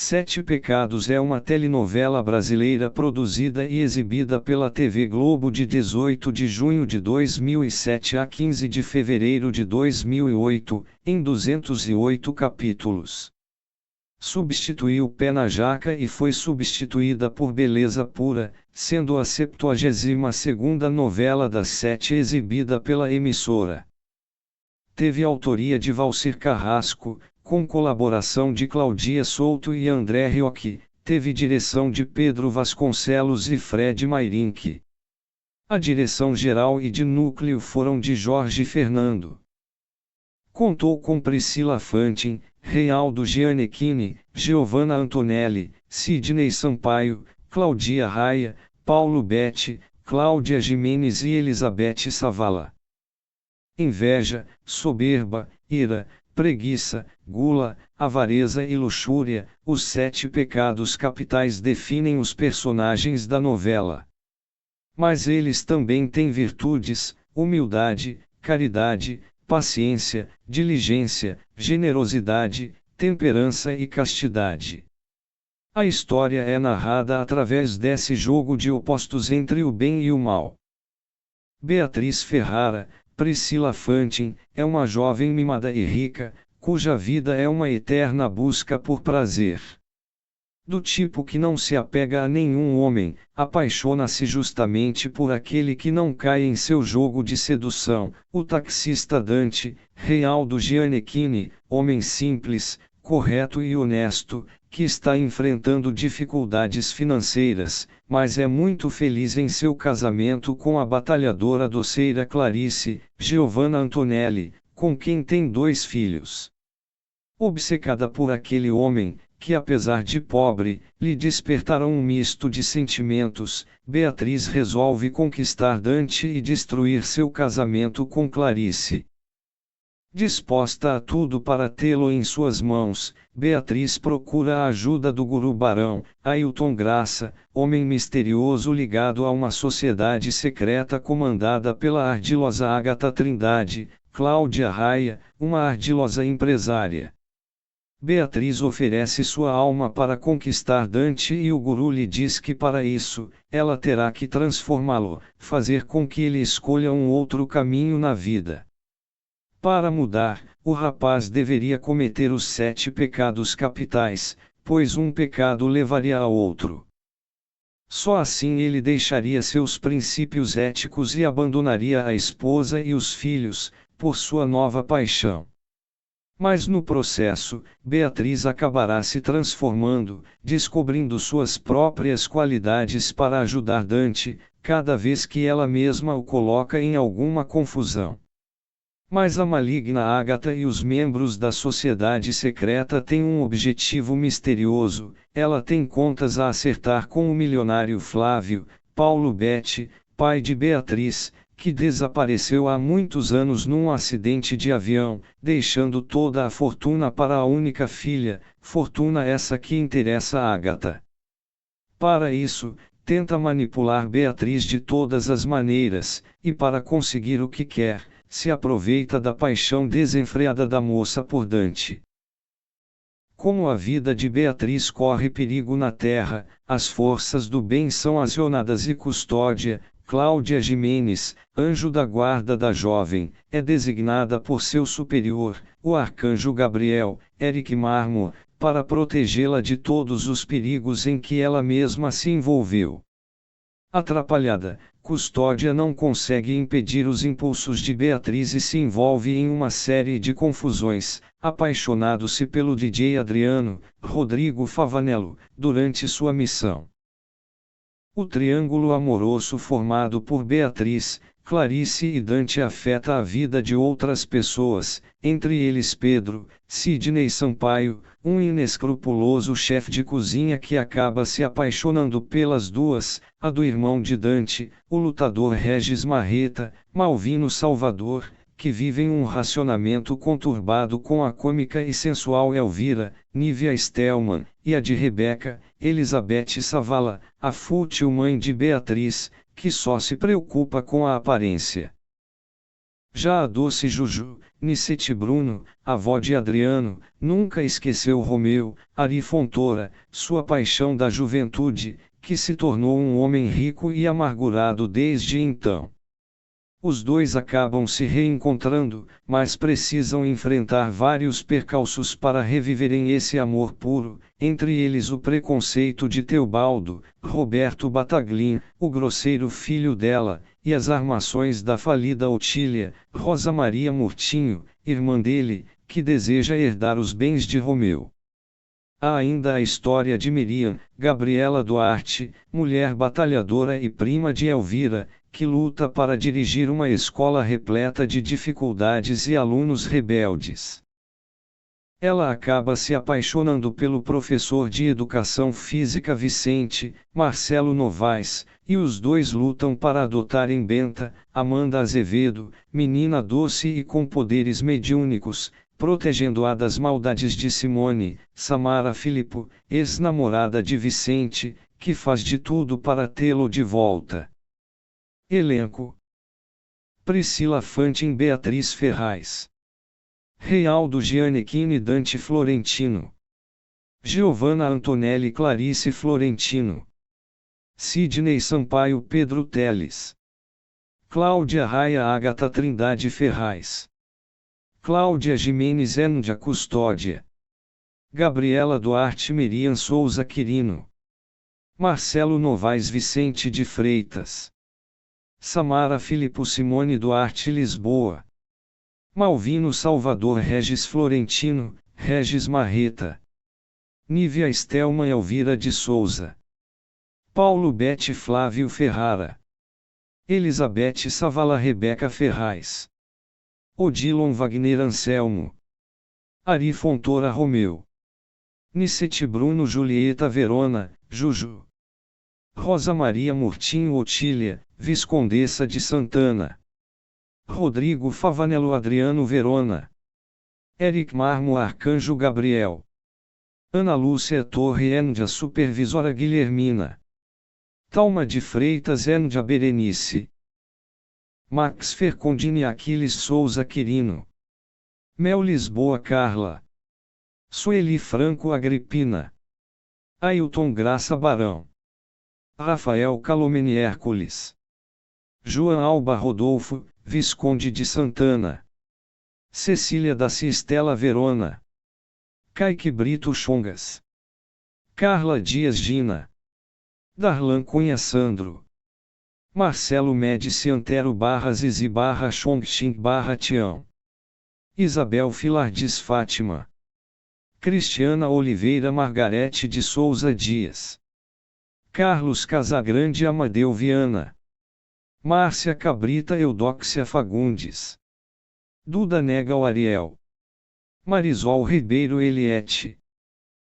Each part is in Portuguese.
Sete Pecados é uma telenovela brasileira produzida e exibida pela TV Globo de 18 de junho de 2007 a 15 de fevereiro de 2008, em 208 capítulos. Substituiu Pé na Jaca e foi substituída por Beleza Pura, sendo a 72ª novela das 7 exibida pela emissora. Teve autoria de Valcir Carrasco, com colaboração de Claudia Souto e André Riocchi, teve direção de Pedro Vasconcelos e Fred Mairink. A direção geral e de núcleo foram de Jorge Fernando. Contou com Priscila Fantin, Reinaldo Gianecchini, Giovanna Antonelli, Sidney Sampaio, Cláudia Raia, Paulo Betti, Cláudia Gimenez e Elizabeth Savala. Inveja, soberba, ira, preguiça, gula, avareza e luxúria, os 7 pecados capitais definem os personagens da novela. Mas eles também têm virtudes: humildade, caridade, paciência, diligência, generosidade, temperança e castidade. A história é narrada através desse jogo de opostos entre o bem e o mal. Beatriz Ferrara, Priscila Fantin, é uma jovem mimada e rica, cuja vida é uma eterna busca por prazer. Do tipo que não se apega a nenhum homem, apaixona-se justamente por aquele que não cai em seu jogo de sedução, o taxista Dante, Reinaldo Gianecchini, homem simples, correto e honesto, que está enfrentando dificuldades financeiras, mas é muito feliz em seu casamento com a batalhadora doceira Clarice, Giovanna Antonelli, com quem tem 2 filhos. Obcecada por aquele homem, que apesar de pobre, lhe despertará um misto de sentimentos, Beatriz resolve conquistar Dante e destruir seu casamento com Clarice. Disposta a tudo para tê-lo em suas mãos, Beatriz procura a ajuda do guru barão, Ailton Graça, homem misterioso ligado a uma sociedade secreta comandada pela ardilosa Agatha Trindade, Cláudia Raia, uma ardilosa empresária. Beatriz oferece sua alma para conquistar Dante e o guru lhe diz que para isso, ela terá que transformá-lo, fazer com que ele escolha um outro caminho na vida. Para mudar, o rapaz deveria cometer os 7 pecados capitais, pois um pecado levaria a outro. Só assim ele deixaria seus princípios éticos e abandonaria a esposa e os filhos, por sua nova paixão. Mas no processo, Beatriz acabará se transformando, descobrindo suas próprias qualidades para ajudar Dante, cada vez que ela mesma o coloca em alguma confusão. Mas a maligna Agatha e os membros da sociedade secreta têm um objetivo misterioso: ela tem contas a acertar com o milionário Flávio, Paulo Betti, pai de Beatriz, que desapareceu há muitos anos num acidente de avião, deixando toda a fortuna para a única filha, fortuna essa que interessa a Agatha. Para isso, tenta manipular Beatriz de todas as maneiras, e para conseguir o que quer, se aproveita da paixão desenfreada da moça por Dante. Como a vida de Beatriz corre perigo na terra, as forças do bem são acionadas e Custódia, Cláudia Gimenez, anjo da guarda da jovem, é designada por seu superior, o arcanjo Gabriel, Eric Marmor, para protegê-la de todos os perigos em que ela mesma se envolveu. Atrapalhada, Custódia não consegue impedir os impulsos de Beatriz e se envolve em uma série de confusões, apaixonado-se pelo DJ Adriano, Rodrigo Favanello, durante sua missão. O triângulo amoroso formado por Beatriz, Clarice e Dante afeta a vida de outras pessoas, entre eles Pedro, Sidney Sampaio, um inescrupuloso chefe de cozinha que acaba se apaixonando pelas duas, a do irmão de Dante, o lutador Regis Marreta, Malvino Salvador, que vivem um racionamento conturbado com a cômica e sensual Elvira, Nívia Stelman, e a de Rebeca, Elizabeth Savala, a fútil mãe de Beatriz, que só se preocupa com a aparência. Já a doce Juju, Nicete Bruno, avó de Adriano, nunca esqueceu Romeu, Ari Fontoura, sua paixão da juventude, que se tornou um homem rico e amargurado desde então. Os dois acabam se reencontrando, mas precisam enfrentar vários percalços para reviverem esse amor puro, entre eles o preconceito de Teobaldo, Roberto Bataglin, o grosseiro filho dela, e as armações da falida Otília, Rosa Maria Murtinho, irmã dele, que deseja herdar os bens de Romeu. Há ainda a história de Miriam, Gabriela Duarte, mulher batalhadora e prima de Elvira, que luta para dirigir uma escola repleta de dificuldades e alunos rebeldes. Ela acaba se apaixonando pelo professor de educação física Vicente, Marcelo Novaes, e os dois lutam para adotarem Benta, Amanda Azevedo, menina doce e com poderes mediúnicos, protegendo-a das maldades de Simone, Samara Filippo, ex-namorada de Vicente, que faz de tudo para tê-lo de volta. Elenco: Priscila Fantin, Beatriz Ferraz, Reinaldo Gianecchini, Dante Florentino, Giovanna Antonelli, Clarice Florentino, Sidney Sampaio, Pedro Teles, Cláudia Raia, Ágata Trindade Ferraz, Cláudia Jimenez, Endia Custódia, Gabriela Duarte, Miriam Souza Quirino, Marcelo Novaes, Vicente de Freitas, Samara Filippo, Simone Duarte, Lisboa, Malvino Salvador, Regis Florentino, Regis Marreta, Nívia Estelma, Elvira de Souza, Paulo Bete, Flávio Ferrara, Elizabeth Savala, Rebeca Ferraz, Odilon Wagner, Anselmo, Ari Fontoura, Romeu, Nicete Bruno, Julieta Verona, Juju, Rosa Maria Murtinho, Otília, Viscondessa de Santana, Rodrigo Favanello, Adriano Verona, Eric Marmo, Arcanjo Gabriel, Ana Lúcia Torre, Endia Supervisora Guilhermina, Talma de Freitas, Endia Berenice, Max Fercondini, Aquiles Souza Quirino, Mel Lisboa Carla, Sueli Franco Agripina, Ailton Graça Barão, Rafael Calomeni Hércules, João Alba Rodolfo, Visconde de Santana, Cecília da Cistela Verona, Caique Brito Chongas, Carla Dias Gina, Darlan Cunha Sandro, Marcelo Médici Antero barra Zizi barra Chongqing barra Tião, Isabel Filardes Fátima, Cristiana Oliveira Margarete de Souza Dias, Carlos Casagrande Amadeu Viana, Márcia Cabrita Eudóxia Fagundes, Duda Negal Ariel, Marisol Ribeiro Eliette,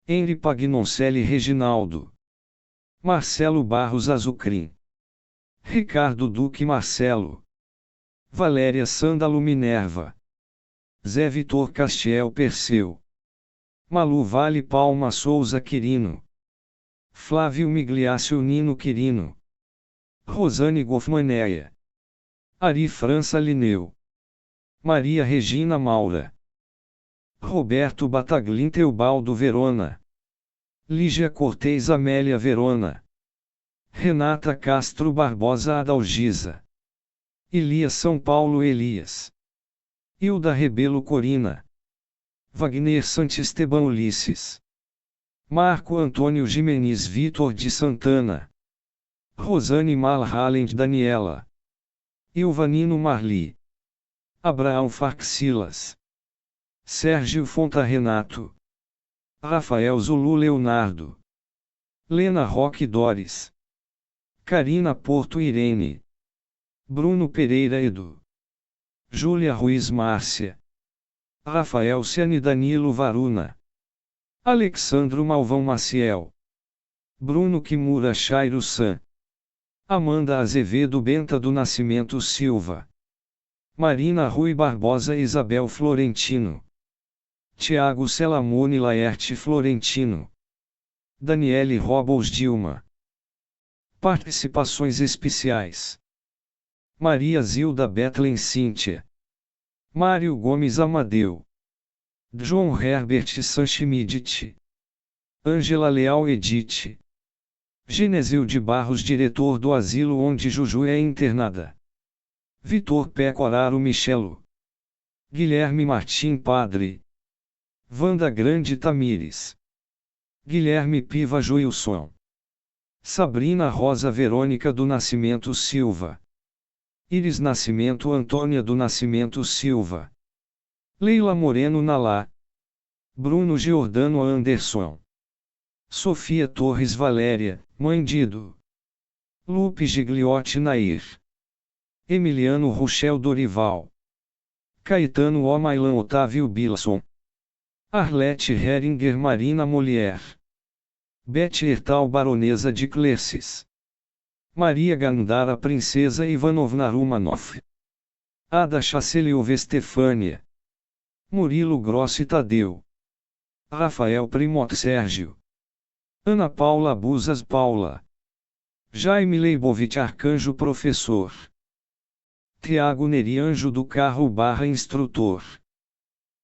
Henri Pagnoncelli Reginaldo, Marcelo Barros Azucrim, Ricardo Duque Marcelo, Valéria Sândalo Minerva, Zé Vitor Castiel Perseu, Malu Vale Palma Souza Quirino, Flávio Migliácio Nino Quirino, Rosane Goffmaneia, Ari França Lineu, Maria Regina Maura, Roberto Bataglin Teobaldo Verona, Lígia Cortez Amélia Verona, Renata Castro Barbosa Adalgisa, Elias São Paulo Elias, Hilda Rebelo Corina, Wagner Santisteban Ulisses, Marco Antônio Jimenez Vitor de Santana, Rosane Malhalend Daniela, Ilvanino Marli, Abraão Farxilas, Sérgio Fonta Renato, Rafael Zulu Leonardo, Lena Roque Doris, Karina Porto Irene, Bruno Pereira Edu, Júlia Ruiz Márcia, Rafael Ciani Danilo Varuna, Alexandro Malvão Maciel, Bruno Kimura Chairo San, Amanda Azevedo Benta do Nascimento Silva, Marina Rui Barbosa Isabel Florentino, Tiago Celamone Laerte Florentino, Daniele Robles Dilma. Participações especiais: Maria Zilda Bethlen Cíntia, Mário Gomes Amadeu, João Herbert Sanchimidit, Ângela Leal Edith, Genésio de Barros, diretor do asilo onde Juju é internada, Vitor Pecoraro Michelo, Guilherme Martim Padre, Wanda Grande Tamires, Guilherme Piva Joilson, Sabrina Rosa Verônica do Nascimento Silva, Iris Nascimento Antônia do Nascimento Silva, Leila Moreno Nalá, Bruno Giordano Anderson, Sofia Torres Valéria, Mãe Dido, Lupe Gigliotti Nair, Emiliano Rochel Dorival, Caetano Omailan Otávio Bilson, Arlete Heringer Marina Molière, Beth Ertal Baronesa de Clercis, Maria Gandara Princesa Ivanovna Rumanov, Ada Chaceliova Estefânia, Murilo Grossi Tadeu, Rafael Primot Sérgio, Ana Paula Buzas Paula, Jaime Leibovitch Arcanjo Professor, Tiago Neri Anjo do Carro / Instrutor,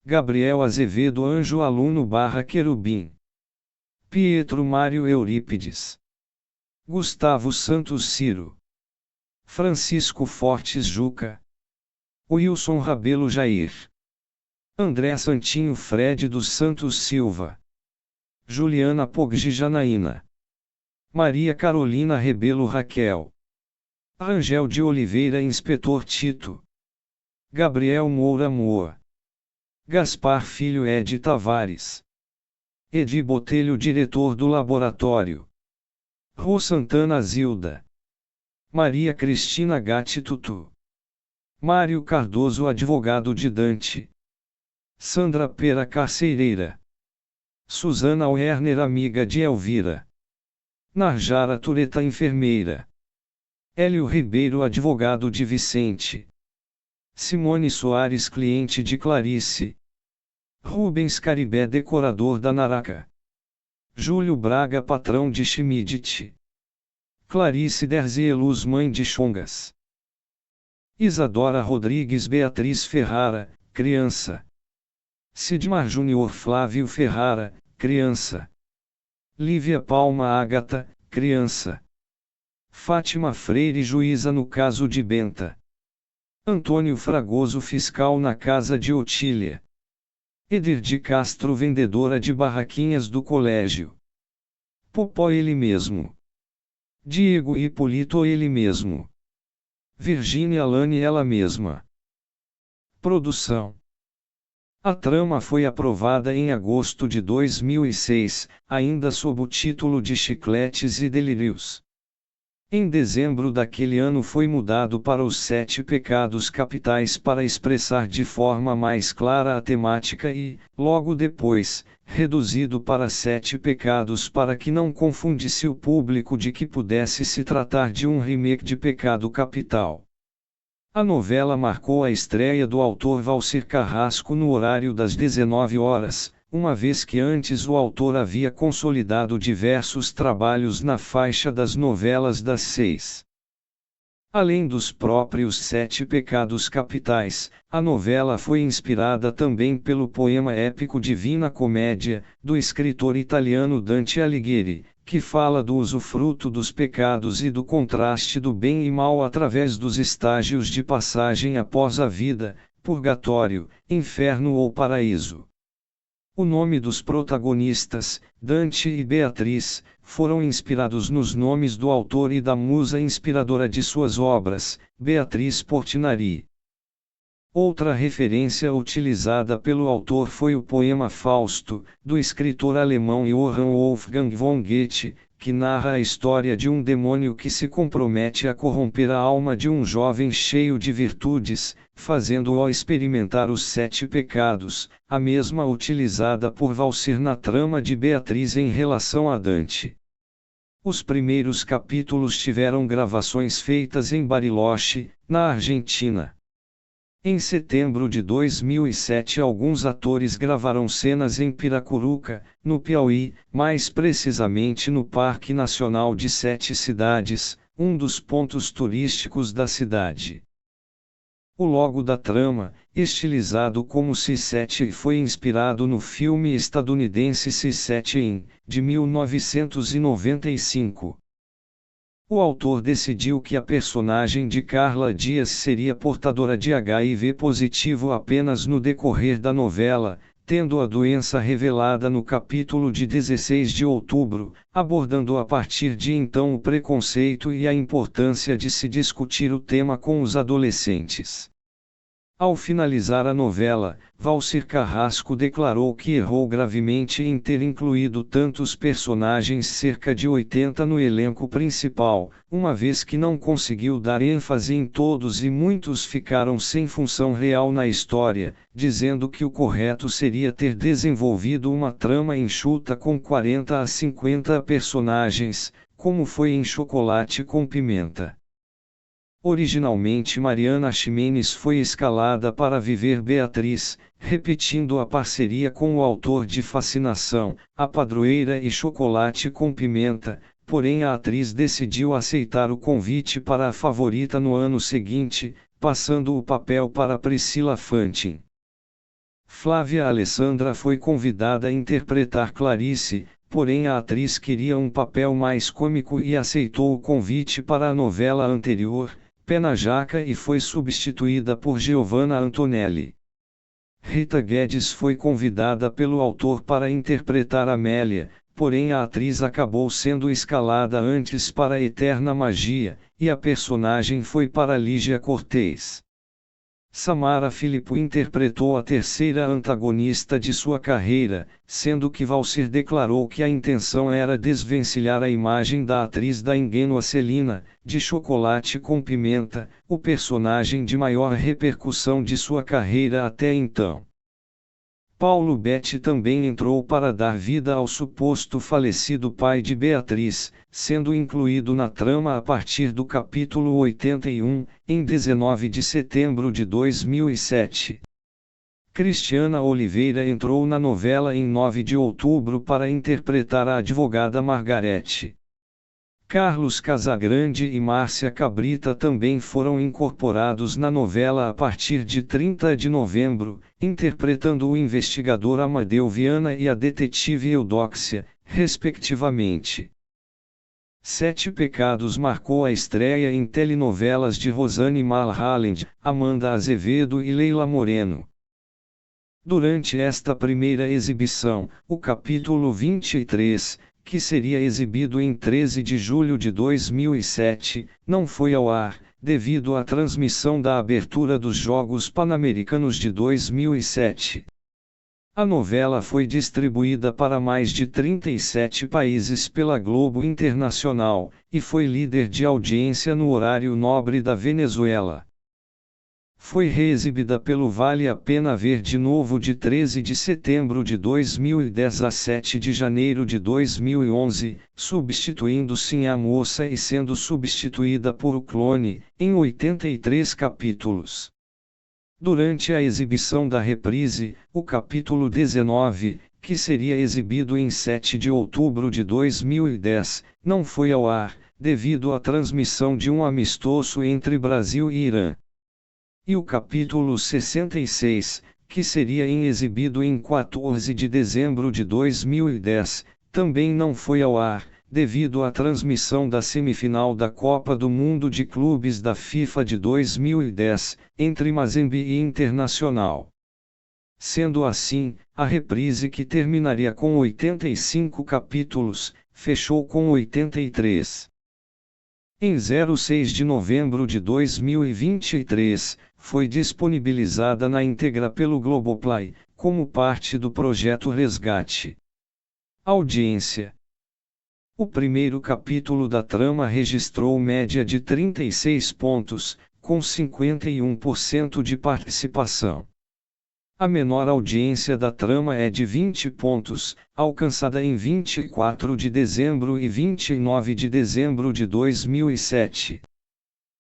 Gabriel Azevedo Anjo Aluno / Querubim, Pietro Mário Eurípides, Gustavo Santos Ciro, Francisco Fortes Juca, Wilson Rabelo Jair, André Santinho Fred dos Santos Silva, Juliana Poggi Janaína, Maria Carolina Rebelo Raquel, Rangel de Oliveira Inspetor Tito, Gabriel Moura Moa, Gaspar Filho Ed Tavares, Edi Botelho Diretor do Laboratório, Rô Santana Zilda, Maria Cristina Gatti Tutu, Mário Cardoso Advogado de Dante, Sandra Pera Carcereira, Suzana Werner Amiga de Elvira, Narjara Tureta Enfermeira, Hélio Ribeiro Advogado de Vicente, Simone Soares Cliente de Clarice, Rubens Caribé Decorador da Naraca, Júlio Braga Patrão de Chimidit, Clarice Derzieluz Mãe de Chongas, Isadora Rodrigues Beatriz Ferrara, criança, Sidmar Júnior Flávio Ferrara, criança, Lívia Palma Ágata, criança, Fátima Freire Juíza no caso de Benta, Antônio Fragoso Fiscal na casa de Otília, Edir de Castro Vendedora de barraquinhas do colégio, Popó ele mesmo, Diego Hipólito ele mesmo, Virgínia Lane ela mesma. Produção. A trama foi aprovada em agosto de 2006, ainda sob o título de Chicletes e Delírios. Em dezembro daquele ano foi mudado para os 7 pecados capitais para expressar de forma mais clara a temática e, logo depois, reduzido para 7 pecados para que não confundisse o público de que pudesse se tratar de um remake de Pecado Capital. A novela marcou a estreia do autor Valcir Carrasco no horário das 19 horas, uma vez que antes o autor havia consolidado diversos trabalhos na faixa das novelas das 6. Além dos próprios 7 pecados capitais, a novela foi inspirada também pelo poema épico Divina Comédia, do escritor italiano Dante Alighieri, que fala do usufruto dos pecados e do contraste do bem e mal através dos estágios de passagem após a vida, purgatório, inferno ou paraíso. O nome dos protagonistas, Dante e Beatriz, foram inspirados nos nomes do autor e da musa inspiradora de suas obras, Beatriz Portinari. Outra referência utilizada pelo autor foi o poema Fausto, do escritor alemão Johann Wolfgang von Goethe, que narra a história de um demônio que se compromete a corromper a alma de um jovem cheio de virtudes, fazendo-o experimentar os 7 pecados, a mesma utilizada por Valcir na trama de Beatriz em relação a Dante. Os primeiros capítulos tiveram gravações feitas em Bariloche, na Argentina. Em setembro de 2007, alguns atores gravaram cenas em Piracuruca, no Piauí, mais precisamente no Parque Nacional de 7 Cidades, um dos pontos turísticos da cidade. O logo da trama, estilizado como C7, foi inspirado no filme estadunidense C7 de 1995. O autor decidiu que a personagem de Carla Dias seria portadora de HIV positivo apenas no decorrer da novela, tendo a doença revelada no capítulo de 16 de outubro, abordando a partir de então o preconceito e a importância de se discutir o tema com os adolescentes. Ao finalizar a novela, Valcir Carrasco declarou que errou gravemente em ter incluído tantos personagens, cerca de 80 no elenco principal, uma vez que não conseguiu dar ênfase em todos e muitos ficaram sem função real na história, dizendo que o correto seria ter desenvolvido uma trama enxuta com 40 a 50 personagens, como foi em Chocolate com Pimenta. Originalmente Mariana Ximenes foi escalada para viver Beatriz, repetindo a parceria com o autor de Fascinação, A Padroeira e Chocolate com Pimenta, porém a atriz decidiu aceitar o convite para a Favorita no ano seguinte, passando o papel para Priscila Fantin. Flávia Alessandra foi convidada a interpretar Clarice, porém a atriz queria um papel mais cômico e aceitou o convite para a novela anterior, Pé na Jaca, e foi substituída por Giovanna Antonelli. Rita Guedes foi convidada pelo autor para interpretar Amélia, porém a atriz acabou sendo escalada antes para Eterna Magia, e a personagem foi para Lígia Cortez. Samara Filippo interpretou a terceira antagonista de sua carreira, sendo que Valcir declarou que a intenção era desvencilhar a imagem da atriz da ingênua Celina, de Chocolate com Pimenta, o personagem de maior repercussão de sua carreira até então. Paulo Betti também entrou para dar vida ao suposto falecido pai de Beatriz, sendo incluído na trama a partir do capítulo 81, em 19 de setembro de 2007. Cristiana Oliveira entrou na novela em 9 de outubro para interpretar a advogada Margarete. Carlos Casagrande e Márcia Cabrita também foram incorporados na novela a partir de 30 de novembro, interpretando o investigador Amadeu Viana e a detetive Eudóxia, respectivamente. Sete Pecados marcou a estreia em telenovelas de Rosane Malhalland, Amanda Azevedo e Leila Moreno. Durante esta primeira exibição, o capítulo 23, que seria exibido em 13 de julho de 2007, não foi ao ar, devido à transmissão da abertura dos Jogos Pan-Americanos de 2007. A novela foi distribuída para mais de 37 países pela Globo Internacional, e foi líder de audiência no horário nobre da Venezuela. Foi reexibida pelo Vale a Pena Ver de Novo de 13 de setembro de 2010 a 7 de janeiro de 2011, substituindo Sim a Moça e sendo substituída por O Clone, em 83 capítulos. Durante a exibição da reprise, o capítulo 19, que seria exibido em 7 de outubro de 2010, não foi ao ar, devido à transmissão de um amistoso entre Brasil e Irã. E o capítulo 66, que seria exibido em 14 de dezembro de 2010, também não foi ao ar, devido à transmissão da semifinal da Copa do Mundo de Clubes da FIFA de 2010, entre Mazembe e Internacional. Sendo assim, a reprise, que terminaria com 85 capítulos, fechou com 83. Em 06 de novembro de 2023, foi disponibilizada na íntegra pelo Globoplay, como parte do projeto Resgate. Audiência. O primeiro capítulo da trama registrou média de 36 pontos, com 51% de participação. A menor audiência da trama é de 20 pontos, alcançada em 24 de dezembro e 29 de dezembro de 2007.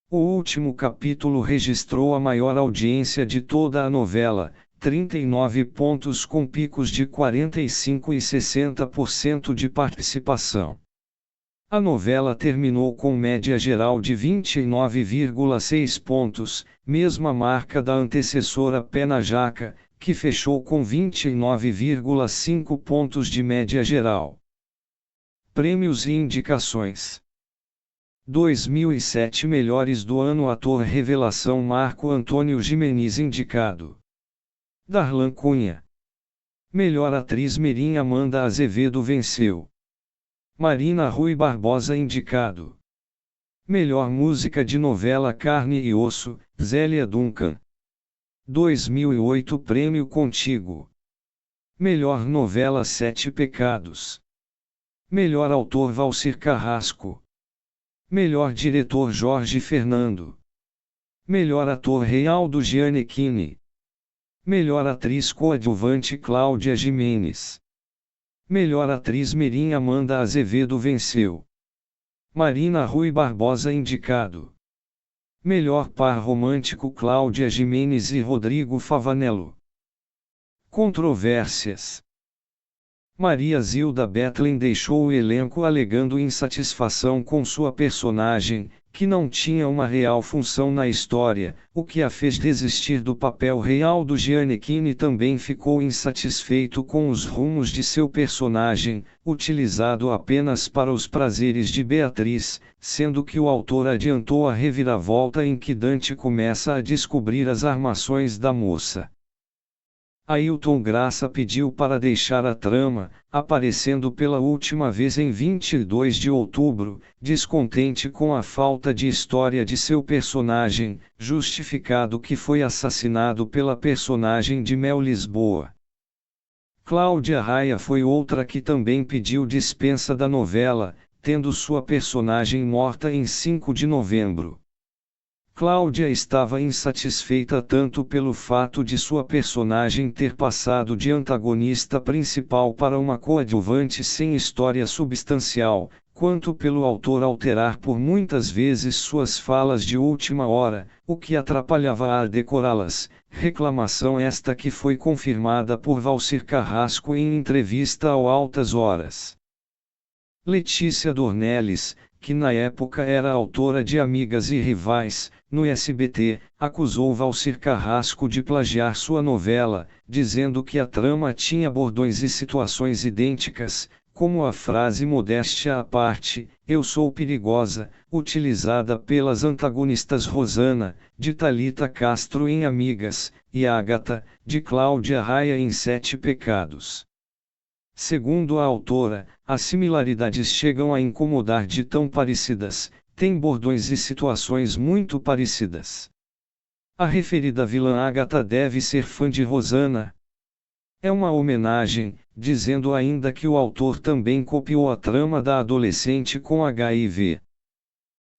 O último capítulo registrou a maior audiência de toda a novela, 39 pontos com picos de 45 e 60% de participação. A novela terminou com média geral de 29,6 pontos, mesma marca da antecessora Pé na Jaca, que fechou com 29,5 pontos de média geral. Prêmios e indicações. 2007 Melhores do Ano. Ator revelação Marco Antônio Gimenez indicado. Darlan Cunha. Melhor atriz mirim Amanda Azevedo venceu. Marina Rui Barbosa indicado. Melhor música de novela Carne e Osso, Zélia Duncan. 2008 Prêmio Contigo. Melhor novela Sete Pecados. Melhor autor Valcir Carrasco. Melhor diretor Jorge Fernando. Melhor ator Reinaldo Gianecchini. Melhor atriz coadjuvante Cláudia Gimenez. Melhor atriz mirim Amanda Azevedo venceu. Marina Rui Barbosa indicado. Melhor par romântico Cláudia Gimenez e Rodrigo Favanello. Controvérsias. Maria Zilda Bethlen deixou o elenco alegando insatisfação com sua personagem, que não tinha uma real função na história, o que a fez desistir do papel. Reinaldo Gianecchini também ficou insatisfeito com os rumos de seu personagem, utilizado apenas para os prazeres de Beatriz, sendo que o autor adiantou a reviravolta em que Dante começa a descobrir as armações da moça. Ailton Graça pediu para deixar a trama, aparecendo pela última vez em 22 de outubro, descontente com a falta de história de seu personagem, justificado que foi assassinado pela personagem de Mel Lisboa. Cláudia Raia foi outra que também pediu dispensa da novela, tendo sua personagem morta em 5 de novembro. Cláudia estava insatisfeita tanto pelo fato de sua personagem ter passado de antagonista principal para uma coadjuvante sem história substancial, quanto pelo autor alterar por muitas vezes suas falas de última hora, o que atrapalhava a decorá-las, reclamação esta que foi confirmada por Valcir Carrasco em entrevista ao Altas Horas. Letícia Dornelles, que na época era autora de Amigas e Rivais, no SBT, acusou Valcir Carrasco de plagiar sua novela, dizendo que a trama tinha bordões e situações idênticas, como a frase modéstia à parte, eu sou perigosa, utilizada pelas antagonistas Rosana, de Thalita Castro em Amigas, e Ágata, de Cláudia Raia em Sete Pecados. Segundo a autora, as similaridades chegam a incomodar de tão parecidas, têm bordões e situações muito parecidas. A referida vilã Ágata deve ser fã de Rosana. É uma homenagem, dizendo ainda que o autor também copiou a trama da adolescente com HIV.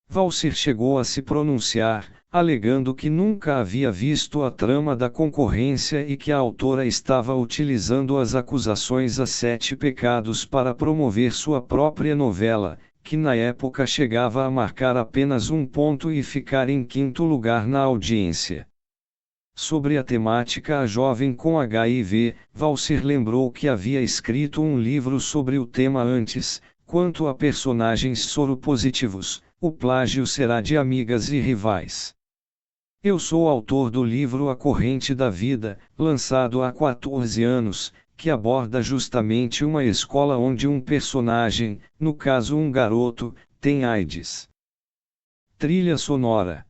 Valcir chegou a se pronunciar, alegando que nunca havia visto a trama da concorrência e que a autora estava utilizando as acusações a Sete Pecados para promover sua própria novela, que na época chegava a marcar apenas 1 ponto e ficar em 5º lugar na audiência. Sobre a temática A Jovem com HIV, Valcir lembrou que havia escrito um livro sobre o tema antes. Quanto a personagens soropositivos, o plágio será de Amigas e Rivais. Eu sou autor do livro A Corrente da Vida, lançado há 14 anos, que aborda justamente uma escola onde um personagem, no caso um garoto, tem AIDS. Trilha sonora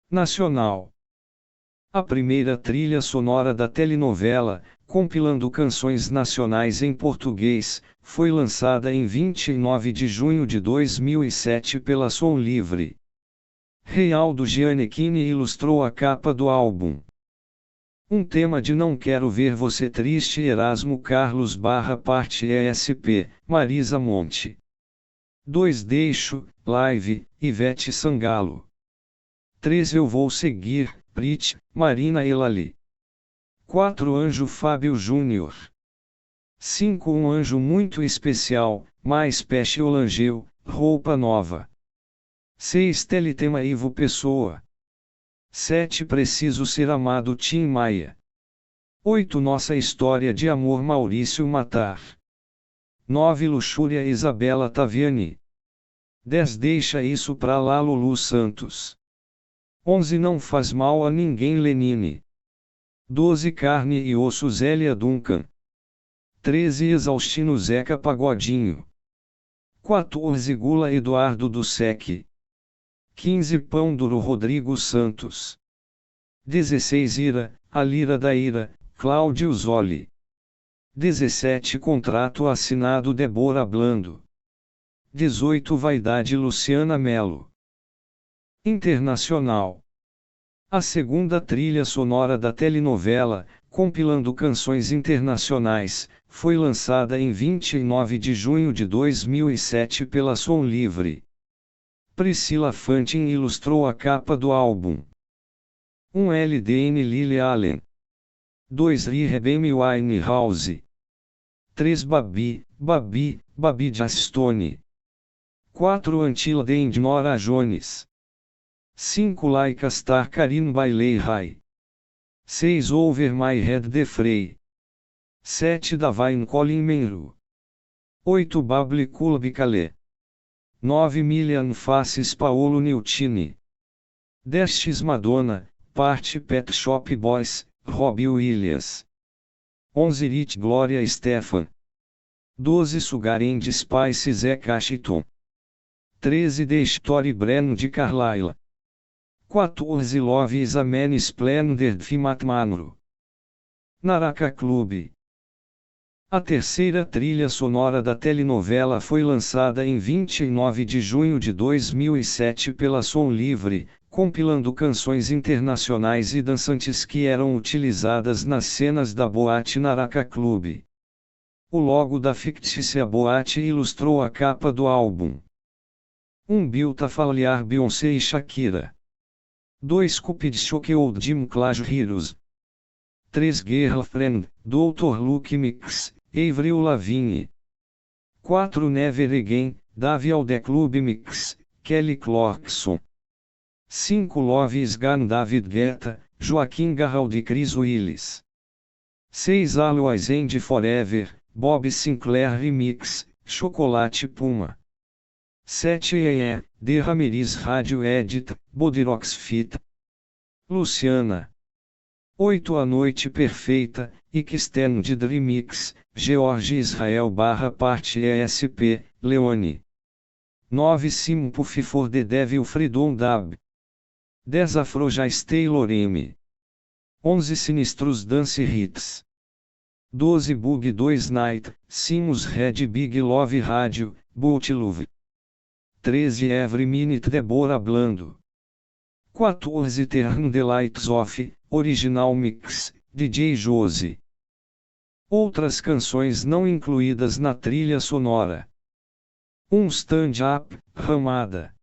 nacional. A primeira trilha sonora da telenovela, compilando canções nacionais em português, foi lançada em 29 de junho de 2007 pela Som Livre. Reinaldo Gianecchini ilustrou a capa do álbum. Um tema de Não Quero Ver Você Triste. Erasmo Carlos parte ESP, Marisa Monte. 2 Deixo, Live, Ivete Sangalo. 3 Eu Vou Seguir, Prit, Marina Elali. 4 Anjo Fábio Júnior. 5 Um Anjo Muito Especial, Mais Peixe Olangeu, Roupa Nova. 6 Teletema Ivo Pessoa. 7 Preciso Ser Amado Tim Maia. 8 Nossa História de Amor Maurício Matar. 9 Luxúria Isabela Taviani. 10 deixa isso pra lá Lulu Santos. 11 não faz mal a ninguém Lenine. 12 carne e osso Zélia Duncan. 13 Exaustino Zeca Pagodinho. 14 Gula Eduardo do Sec. 15 Pão Duro Rodrigo Santos. 16 Ira, a Lira da Ira, Cláudio Zoli. 17 Contrato assinado Débora Blando. 18 Vaidade Luciana Melo. Internacional. A segunda trilha sonora da telenovela, compilando canções internacionais, foi lançada em 29 de junho de 2007 pela Som Livre. Priscila Fantin ilustrou a capa do álbum. 1 LDN Lily Allen. 2 Rehab Winehouse. 3 Babi Jastone. 4 Until the End Nora Jones. 5 Like a Star Karim Bailey High. 6 Over My Head The Frey. 7 Davine Colin Menru. 8 Babli Kulbikale. 9 Million Faces Paolo Nutini. 10 Madonna, Parte Pet Shop Boys, Robbie Williams. 11 Rich Gloria Estefan. 12 Sugar and Spice Zac Ashton. 13 The Story Brennan de Carlyle. 14 Love is a Man Splendid Fimat Manro. Naraka Club. A terceira trilha sonora da telenovela foi lançada em 29 de junho de 2007 pela Som Livre, compilando canções internacionais e dançantes que eram utilizadas nas cenas da boate Naraka Club. O logo da fictícia boate ilustrou a capa do álbum. 1 Beautiful Beyoncé e Shakira. 2 Cupid Shock Old Jim Clash Heroes. 3 Girlfriend, Dr. Luke Mix, Avril Lavigne. 4 Never Again, Davy All The Club Mix, Kelly Clarkson. 5 Love Is Gone David Guetta, Joaquim Garralde e Chris Willis. 6 Always and Forever, Bob Sinclair Remix, Chocolate Puma. 7 The Ramirez Radio Edit, Bodirox Fit. Luciana. 8 A Noite Perfeita, Extended Remix, George Israel Parte ESP, Leone. 9 Sympathy for the Devil Freedom Dab. 10 Afrojace Taylor M. 11 Sinistros Dance Hits. 12 Bug 2 Night, Simus Red Big Love Radio, Bootlove. 13 Every Minute Débora Blando. 14 Turn the Lights Off, Original Mix, DJ Josi. Outras canções não incluídas na trilha sonora. 1 Stand Up, Ramada.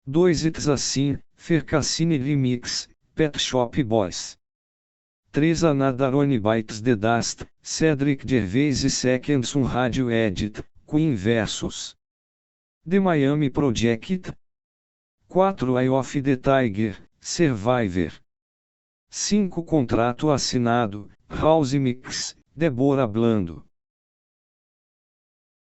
2 It's Assim, Fercassini Remix, Pet Shop Boys. 3 Anadarone Bites the Dust, Cedric Gervais e Secondson Radio Edit, Queen vs. The Miami Project. 4 Eye of the Tiger, Survivor. 5 Contrato Assinado, House Mix, Débora Blando.